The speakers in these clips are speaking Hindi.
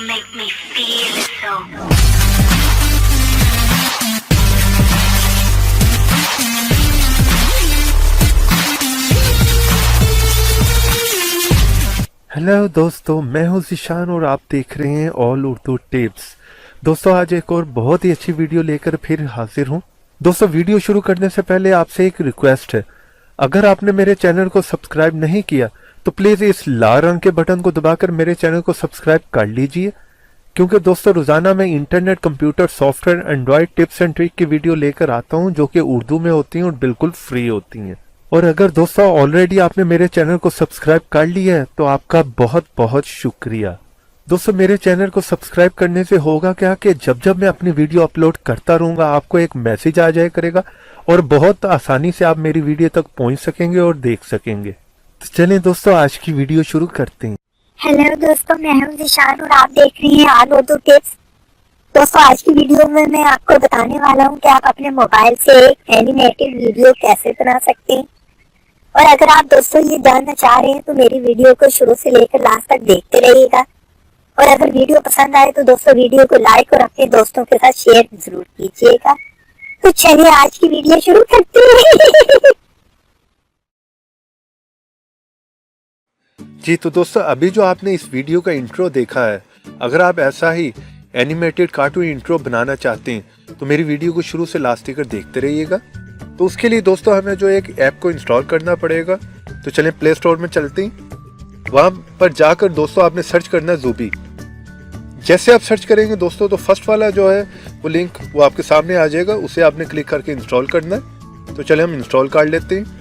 make me feel so. Hello दोस्तों, मैं हूं ज़ीशान और आप देख रहे हैं ऑल उर्दू टिप्स। दोस्तों, आज एक और बहुत ही अच्छी वीडियो लेकर फिर हाजिर हूं। दोस्तों, वीडियो शुरू करने से पहले आपसे एक रिक्वेस्ट है। अगर आपने मेरे चैनल को सब्सक्राइब नहीं किया तो प्लीज़ इस लाल रंग के बटन को दबाकर मेरे चैनल को सब्सक्राइब कर लीजिए, क्योंकि दोस्तों रोज़ाना मैं internet, computer, software, Android tips and trick की वीडियो लेकर आता हूं जो कि उर्दू में होती हैं और बिल्कुल फ्री होती हैं। और अगर दोस्तों ऑलरेडी आपने मेरे चैनल को सब्सक्राइब कर लिया है तो आपका बहुत बहुत शुक्रिया। दोस्तों, मेरे चैनल को सब्सक्राइब करने से होगा क्या कि जब जब मैं अपनी वीडियो अपलोड करता रहूंगा आपको एक मैसेज आ जाया करेगा और बहुत आसानी से आप मेरी वीडियो तक पहुंच सकेंगे और देख सकेंगे। तो चलें दोस्तों, आज की वीडियो शुरू करते हैं। हेलो दोस्तों, मैं हूं ज़ीशान और आप देख रहे हैं ऑल उर्दू टिप्स। दोस्तों, आज की वीडियो में मैं आपको बताने वाला हूं कि आप अपने मोबाइल से एक एनिमेटेड वीडियो कैसे बना सकते हैं। और अगर आप दोस्तों ये जानना चाह रहे हैं तो मेरी वीडियो को शुरू से लेकर लास्ट तक देखते रहिएगा। और अगर वीडियो पसंद आए तो दोस्तों वीडियो को लाइक और अपने दोस्तों के साथ शेयर जरूर कीजिएगा। तो चलिए आज की वीडियो शुरू करते हैं। जी तो दोस्तों, अभी जो आपने इस वीडियो का इंट्रो देखा है, अगर आप ऐसा ही एनिमेटेड कार्टून इंट्रो बनाना चाहते हैं तो मेरी वीडियो को शुरू से लास्ट तक देखते रहिएगा। तो उसके लिए दोस्तों हमें जो एक ऐप को इंस्टॉल करना पड़ेगा। तो चलें प्ले स्टोर में चलते हैं। वहाँ पर जाकर दोस्तों आपने सर्च करना है ज़ूबी। जैसे आप सर्च करेंगे दोस्तों तो फर्स्ट वाला जो है वो लिंक वो आपके सामने आ जाएगा, उसे आपने क्लिक करके इंस्टॉल करना है। तो चले हम इंस्टॉल कर लेते हैं।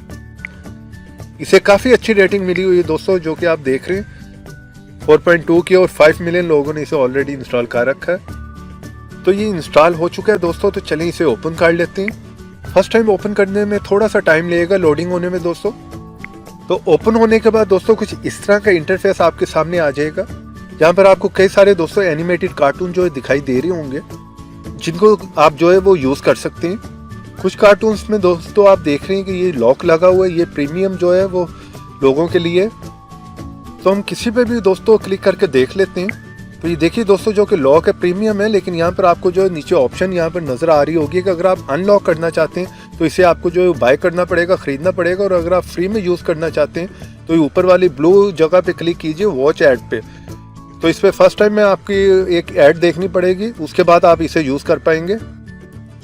इसे काफ़ी अच्छी रेटिंग मिली हुई है दोस्तों, जो कि आप देख रहे हैं 4.2 की, और 5 मिलियन लोगों ने इसे ऑलरेडी इंस्टॉल कर रखा है। तो ये इंस्टॉल हो चुका है दोस्तों। तो चलें इसे ओपन कर लेते हैं। फर्स्ट टाइम ओपन करने में थोड़ा सा टाइम लगेगा लोडिंग होने में दोस्तों। तो ओपन होने के बाद दोस्तों कुछ इस तरह का इंटरफेस आपके सामने आ जाएगा, जहाँ पर आपको कई सारे दोस्तों एनिमेटेड कार्टून जो है दिखाई दे रहे होंगे, जिनको आप जो है वो यूज़ कर सकते हैं। कुछ कार्टून्स में दोस्तों आप देख रहे हैं कि ये लॉक लगा हुआ है, ये प्रीमियम जो है वो लोगों के लिए। तो हम किसी पे भी दोस्तों क्लिक करके देख लेते हैं। तो ये देखिए दोस्तों, जो कि लॉक है, प्रीमियम है, लेकिन यहाँ पर आपको जो है नीचे ऑप्शन यहाँ पर नज़र आ रही होगी कि अगर आप अनलॉक करना चाहते हैं तो इसे आपको जो है बाय करना पड़ेगा, ख़रीदना पड़ेगा। और अगर आप फ्री में यूज़ करना चाहते हैं तो ये ऊपर वाली ब्लू जगह पे क्लिक कीजिए, वॉच ऐड पे। तो इस पर फर्स्ट टाइम में आपकी एक ऐड देखनी पड़ेगी, उसके बाद आप इसे यूज़ कर पाएंगे।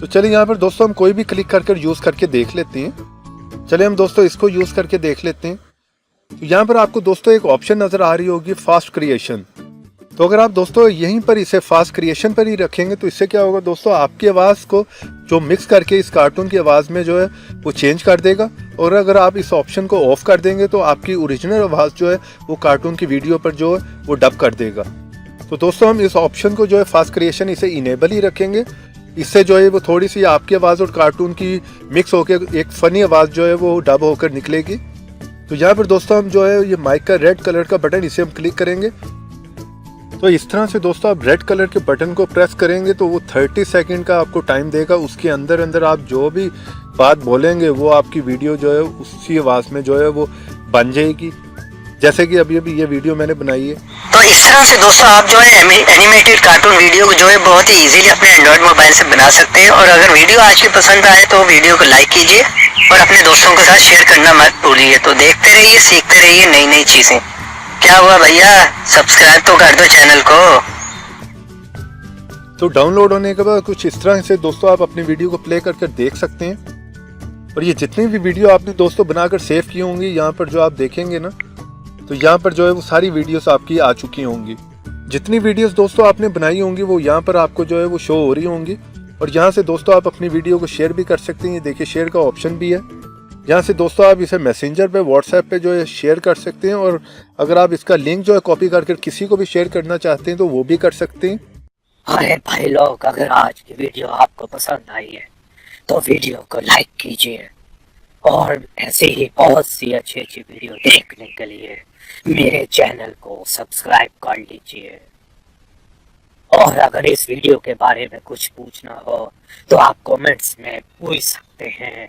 तो चलिए यहाँ पर दोस्तों हम कोई भी क्लिक करके यूज़ करके देख लेते हैं। चलिए हम दोस्तों इसको यूज़ करके देख लेते हैं। तो यहाँ पर आपको दोस्तों एक ऑप्शन नज़र आ रही होगी, फास्ट क्रिएशन। तो अगर आप दोस्तों यहीं पर इसे फास्ट क्रिएशन पर ही रखेंगे तो इससे क्या होगा दोस्तों, आपकी आवाज़ को जो मिक्स करके इस कार्टून की आवाज़ में जो है वो चेंज कर देगा। और अगर आप इस ऑप्शन को ऑफ कर देंगे तो आपकी ओरिजिनल आवाज़ जो है वो कार्टून की वीडियो पर जो है वो डब कर देगा। तो दोस्तों हम इस ऑप्शन को जो है फास्ट क्रिएशन इसे इनेबल ही रखेंगे। इससे जो है वो थोड़ी सी आपकी आवाज़ और कार्टून की मिक्स होकर एक फ़नी आवाज़ जो है वो डब होकर निकलेगी। तो यहाँ पर दोस्तों हम जो है ये माइक का रेड कलर का बटन, इसे हम क्लिक करेंगे। तो इस तरह से दोस्तों आप रेड कलर के बटन को प्रेस करेंगे तो वो 30 सेकंड का आपको टाइम देगा। उसके अंदर अंदर आप जो भी बात बोलेंगे वो आपकी वीडियो जो है उसी आवाज़ में जो है वो बन जाएगी, जैसे कि अभी अभी ये वीडियो मैंने बनाई है। तो इस तरह से दोस्तों आप जो है एनिमेटेड कार्टून वीडियो को जो है बहुत ही इजीली अपने एंड्रॉइड मोबाइल से बना सकते हैं। और अगर वीडियो आज की पसंद आए तो वीडियो को लाइक कीजिए और अपने दोस्तों के साथ शेयर करना मत भूलिए। तो देखते रहिए, सीखते रहिए नई नई चीज़ें। क्या हुआ भैया, सब्सक्राइब तो कर दो चैनल को। तो डाउनलोड होने के बाद कुछ इस तरह से दोस्तों आप अपनी वीडियो को प्ले करके देख सकते हैं। और ये जितनी भी वीडियो आपने दोस्तों बनाकर सेव की होंगी, यहाँ पर जो आप देखेंगे ना, तो यहाँ पर जो है वो सारी वीडियोस आपकी आ चुकी होंगी। जितनी वीडियोस दोस्तों आपने बनाई होंगी वो यहाँ पर आपको जो है वो शो हो रही होंगी। और यहाँ से दोस्तों आप अपनी वीडियो को शेयर भी कर सकते हैं। ये देखिए शेयर का ऑप्शन भी है। यहाँ से दोस्तों आप इसे मैसेंजर पे, व्हाट्सएप पे जो है शेयर कर सकते हैं। और अगर आप इसका लिंक जो है कॉपी करके किसी को भी शेयर करना चाहते हैं तो वो भी कर सकते हैं। अरे भाई लोग, अगर आज की वीडियो आपको पसंद आई है तो वीडियो को लाइक कीजिए और ऐसे ही बहुत सी अच्छी अच्छी वीडियो देखने के लिए मेरे चैनल को सब्सक्राइब कर लीजिए। और अगर इस वीडियो के बारे में कुछ पूछना हो तो आप कमेंट्स में पूछ सकते हैं।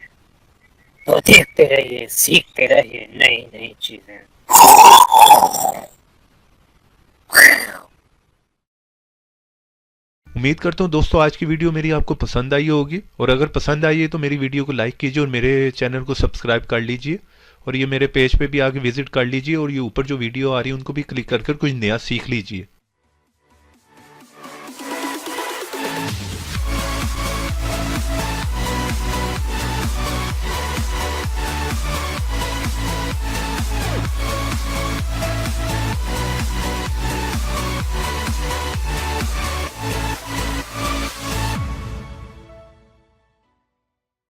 तो देखते रहिए, सीखते रहिए नई नई चीजें। उम्मीद करता हूँ दोस्तों आज की वीडियो मेरी आपको पसंद आई होगी, और अगर पसंद आई है तो मेरी वीडियो को लाइक कीजिए और मेरे चैनल को सब्सक्राइब कर लीजिए, और ये मेरे पेज पे भी आके विजिट कर लीजिए, और ये ऊपर जो वीडियो आ रही है उनको भी क्लिक कर कुछ नया सीख लीजिए।